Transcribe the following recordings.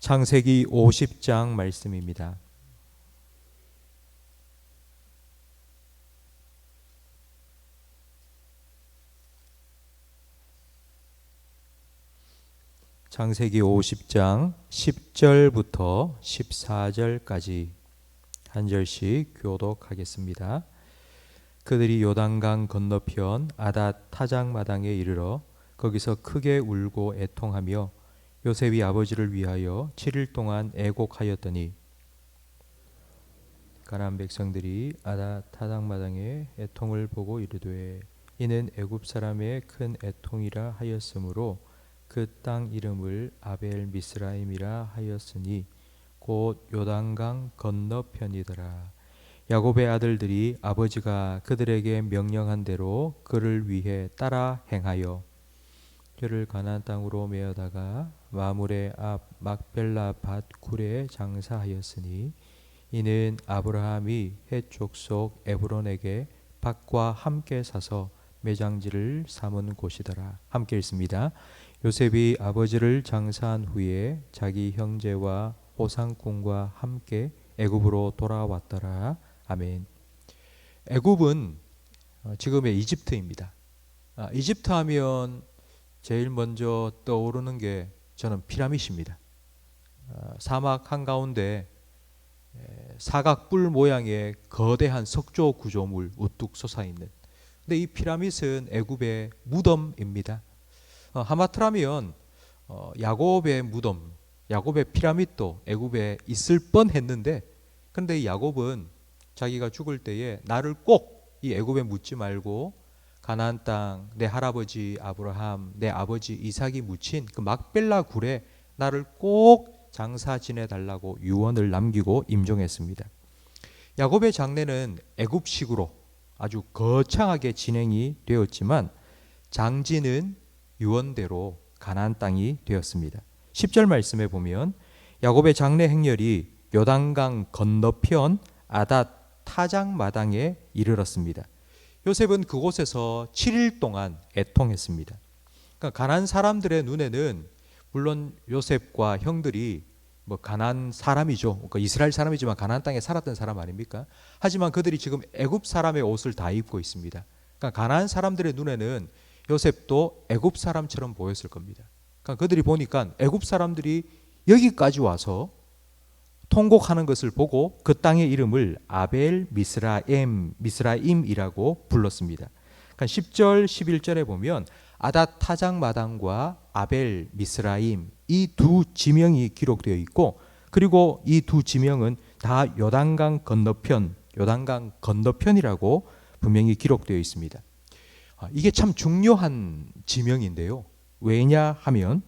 창세기 50장 말씀입니다. 창세기 50장 10절부터 14절까지 한 절씩 교독하겠습니다. 그들이 요단강 건너편 아닷 타작마당에 이르러 거기서 크게 울고 애통하며 요셉이 아버지를 위하여 7일 동안 애곡하였더니 가나안 백성들이 아닷 타작마당에 애통을 보고 이르되 이는 애굽 사람의 큰 애통이라 하였으므로 그 땅 이름을 아벨 미스라임이라 하였으니 곧 요단강 건너편이더라. 야곱의 아들들이 아버지가 그들에게 명령한 대로 그를 위해 따라 행하여 그를 가나안 땅으로 메어다가 마물의 앞 막벨라 밭 굴에 장사하였으니 이는 아브라함이 헷 족속 에브론에게 밭과 함께 사서 매장지를 삼은 곳이더라. 함께 읽습니다. 요셉이 아버지를 장사한 후에 자기 형제와 호상꾼과 함께 애굽으로 돌아왔더라. 아멘. 애굽은 지금의 이집트입니다. 이집트 하면 제일 먼저 떠오르는 게 저는 피라밋입니다. 사막 한가운데 사각뿔 모양의 거대한 석조 구조물 우뚝 솟아있는, 근데 이 피라밋은 애굽의 무덤입니다. 하마터라면 야곱의 무덤, 야곱의 피라밋도 애굽에 있을 뻔했는데, 그런데 이 야곱은 자기가 죽을 때에 나를 꼭 이 애굽에 묻지 말고 가나안 땅 내 할아버지 아브라함, 내 아버지 이삭이 묻힌 그 막벨라 굴에 나를 꼭 장사 지내달라고 유언을 남기고 임종했습니다. 야곱의 장례는 애굽식으로 아주 거창하게 진행이 되었지만 장지는 유언대로 가나안 땅이 되었습니다. 10절 말씀에 보면 야곱의 장례 행렬이 요단강 건너편 아닷 타작마당에 이르렀습니다. 요셉은 그곳에서 7일 동안 애통했습니다. 그러니까 가나안 사람들의 눈에는 물론 요셉과 형들이 가나안 사람이죠. 그러니까 이스라엘 사람이지만 가나안 땅에 살았던 사람 아닙니까? 하지만 그들이 지금 애굽 사람의 옷을 다 입고 있습니다. 그러니까 가나안 사람들의 눈에는 요셉도 애굽 사람처럼 보였을 겁니다. 그러니까 그들이 보니까 애굽 사람들이 여기까지 와서 통곡하는 것을 보고 그 땅의 이름을 아벨 미스라임이라고 불렀습니다. 그러니까 10절 11절에 보면 아닷 타작마당과 아벨 미스라임 이 두 지명이 기록되어 있고, 그리고 이 두 지명은 다 요단강 건너편이라고 분명히 기록되어 있습니다. 이게 참 중요한 지명인데요. 왜냐 하면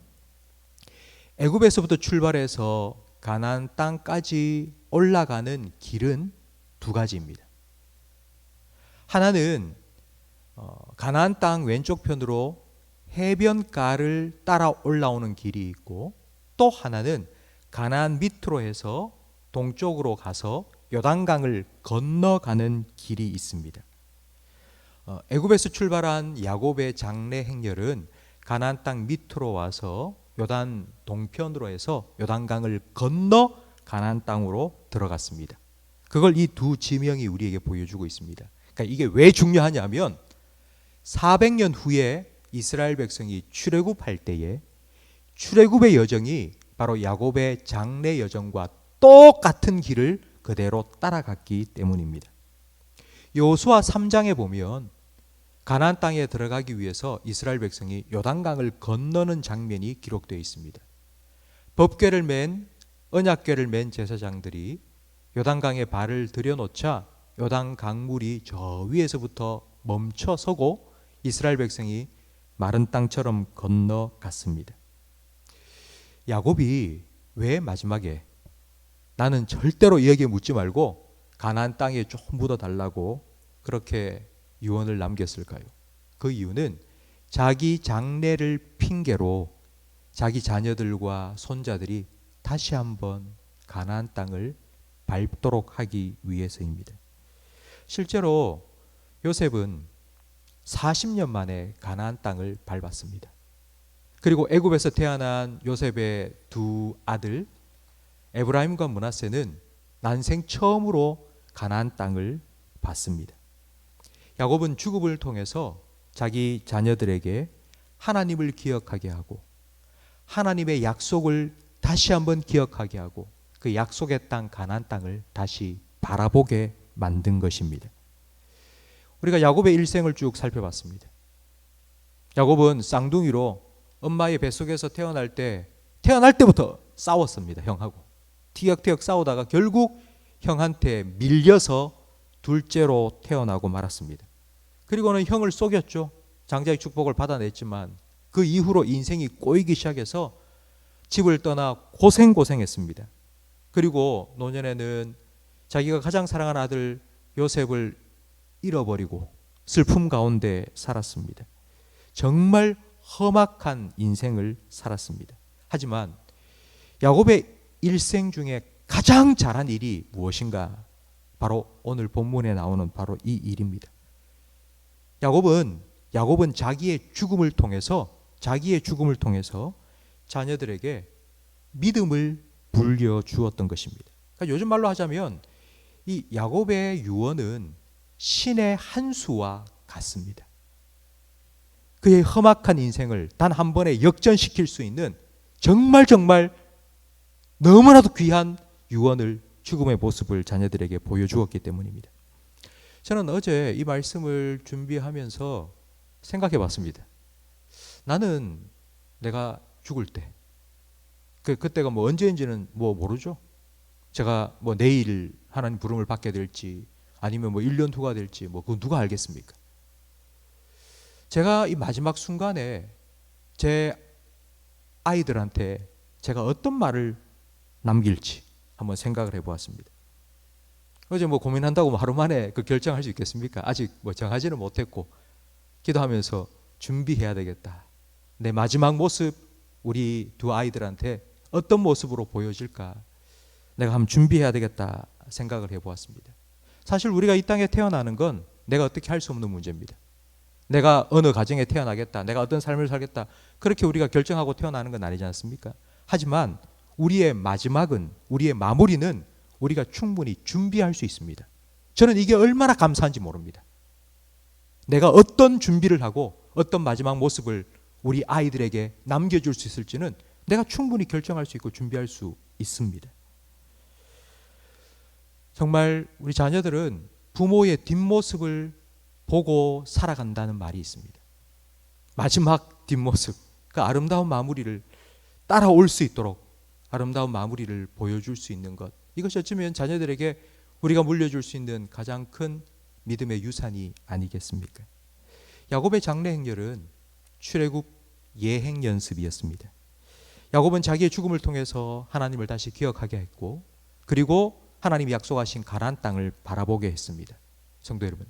애굽에서부터 출발해서 가나안 땅까지 올라가는 길은 두 가지입니다. 하나는 가나안 땅 왼쪽 편으로 해변가를 따라 올라오는 길이 있고, 또 하나는 가나안 밑으로 해서 동쪽으로 가서 요단강을 건너가는 길이 있습니다. 애굽에서 출발한 야곱의 장례 행렬은 가나안 땅 밑으로 와서 요단 동편으로 해서 요단강을 건너 가나안 땅으로 들어갔습니다. 그걸 이 두 지명이 우리에게 보여주고 있습니다. 그러니까 이게 왜 중요하냐면 400년 후에 이스라엘 백성이 출애굽할 때에 출애굽의 여정이 바로 야곱의 장례 여정과 똑같은 길을 그대로 따라갔기 때문입니다. 여호수아 3장에 보면 가나안 땅에 들어가기 위해서 이스라엘 백성이 요단강을 건너는 장면이 기록되어 있습니다. 법궤를 맨 언약궤를 맨 제사장들이 요단강에 발을 들여놓자 요단 강물이 저 위에서부터 멈춰 서고 이스라엘 백성이 마른 땅처럼 건너갔습니다. 야곱이 왜 마지막에 나는 절대로 여기에 묻지 말고 가나안 땅에 좀 묻어달라고 그렇게 유언을 남겼을까요? 그 이유는 자기 장래를 핑계로 자기 자녀들과 손자들이 다시 한번 가나안 땅을 밟도록 하기 위해서입니다. 실제로 요셉은 40년 만에 가나안 땅을 밟았습니다. 그리고 애굽에서 태어난 요셉의 두 아들 에브라임과 므낫세는 난생 처음으로 가나안 땅을 받습니다. 야곱은 주급을 통해서 자기 자녀들에게 하나님을 기억하게 하고 하나님의 약속을 다시 한번 기억하게 하고 그 약속의 땅 가나안 땅을 다시 바라보게 만든 것입니다. 우리가 야곱의 일생을 쭉 살펴봤습니다. 야곱은 쌍둥이로 엄마의 뱃속에서 태어날 때부터 싸웠습니다. 형하고 티격태격 싸우다가 결국 형한테 밀려서 둘째로 태어나고 말았습니다. 그리고는 형을 속였죠. 장자의 축복을 받아냈지만 그 이후로 인생이 꼬이기 시작해서 집을 떠나 고생했습니다. 그리고 노년에는 자기가 가장 사랑하는 아들 요셉을 잃어버리고 슬픔 가운데 살았습니다. 정말 험악한 인생을 살았습니다. 하지만 야곱의 일생 중에 가장 잘한 일이 무엇인가? 바로 오늘 본문에 나오는 바로 이 일입니다. 야곱은 자기의 죽음을 통해서 자녀들에게 믿음을 불려주었던 것입니다. 그러니까 요즘 말로 하자면 이 야곱의 유언은 신의 한 수와 같습니다. 그의 험악한 인생을 단 한 번에 역전시킬 수 있는 정말 너무나도 귀한 유언을 죽음의 모습을 자녀들에게 보여주었기 때문입니다. 저는 어제 이 말씀을 준비하면서 생각해 봤습니다. 나는 내가 죽을 때 그때가 뭐 언제인지는 모르죠. 제가 내일 하나님 부름을 받게 될지 아니면 1년 후가 될지 그건 누가 알겠습니까? 제가 이 마지막 순간에 제 아이들한테 제가 어떤 말을 남길지 한번 생각을 해보았습니다. 어제 고민한다고 하루 만에 그 결정할 수 있겠습니까? 아직 정하지는 못했고 기도하면서 준비해야 되겠다. 내 마지막 모습 우리 두 아이들한테 어떤 모습으로 보여질까? 내가 한번 준비해야 되겠다 생각을 해보았습니다. 사실 우리가 이 땅에 태어나는 건 내가 어떻게 할 수 없는 문제입니다. 내가 어느 가정에 태어나겠다, 내가 어떤 삶을 살겠다, 그렇게 우리가 결정하고 태어나는 건 아니지 않습니까? 하지만 우리의 마무리는 우리가 충분히 준비할 수 있습니다. 저는 이게 얼마나 감사한지 모릅니다. 내가 어떤 준비를 하고 어떤 마지막 모습을 우리 아이들에게 남겨줄 수 있을지는 내가 충분히 결정할 수 있고 준비할 수 있습니다. 정말 우리 자녀들은 부모의 뒷모습을 보고 살아간다는 말이 있습니다. 마지막 뒷모습, 그 아름다운 마무리를 따라올 수 있도록 아름다운 마무리를 보여줄 수 있는 것, 이것이 어쩌면 자녀들에게 우리가 물려줄 수 있는 가장 큰 믿음의 유산이 아니겠습니까? 야곱의 장래 행렬은 출애굽 예행 연습이었습니다. 야곱은 자기의 죽음을 통해서 하나님을 다시 기억하게 했고, 그리고 하나님이 약속하신 가나안 땅을 바라보게 했습니다. 성도 여러분,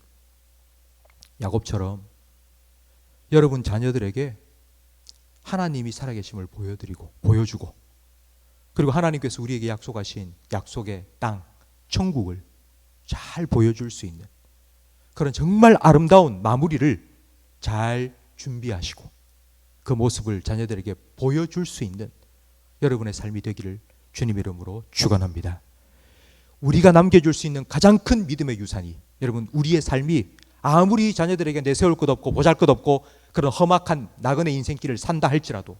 야곱처럼 여러분 자녀들에게 하나님이 살아계심을 보여주고, 그리고 하나님께서 우리에게 약속하신 약속의 땅, 천국을 잘 보여줄 수 있는 그런 정말 아름다운 마무리를 잘 준비하시고 그 모습을 자녀들에게 보여줄 수 있는 여러분의 삶이 되기를 주님의 이름으로 축원합니다. 우리가 남겨줄 수 있는 가장 큰 믿음의 유산이, 여러분, 우리의 삶이 아무리 자녀들에게 내세울 것 없고 보잘것없고 그런 험악한 나그네 인생길을 산다 할지라도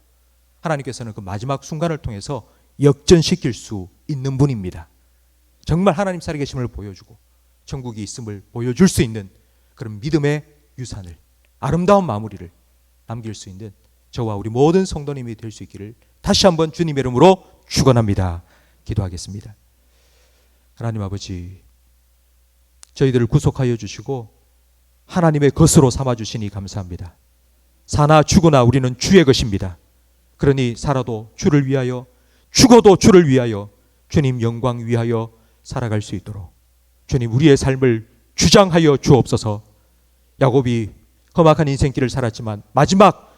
하나님께서는 그 마지막 순간을 통해서 역전시킬 수 있는 분입니다. 정말 하나님 살아계심을 보여주고 천국이 있음을 보여줄 수 있는 그런 믿음의 유산을, 아름다운 마무리를 남길 수 있는 저와 우리 모든 성도님이 될 수 있기를 다시 한번 주님의 이름으로 축원합니다. 기도하겠습니다. 하나님 아버지, 저희들을 구속하여 주시고 하나님의 것으로 삼아주시니 감사합니다. 사나 죽으나 우리는 주의 것입니다. 그러니 살아도 주를 위하여, 죽어도 주를 위하여, 주님 영광 위하여 살아갈 수 있도록 주님 우리의 삶을 주장하여 주옵소서. 야곱이 험악한 인생길을 살았지만 마지막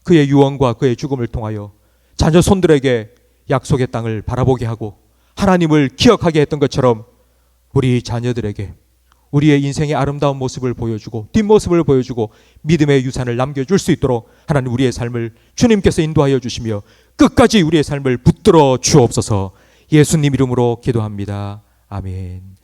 그의 유언과 그의 죽음을 통하여 자녀 손들에게 약속의 땅을 바라보게 하고 하나님을 기억하게 했던 것처럼 우리 자녀들에게 우리의 인생의 아름다운 모습을 보여주고 뒷모습을 보여주고 믿음의 유산을 남겨줄 수 있도록 하나님 우리의 삶을 주님께서 인도하여 주시며 끝까지 우리의 삶을 붙들어 주옵소서. 예수님 이름으로 기도합니다. 아멘.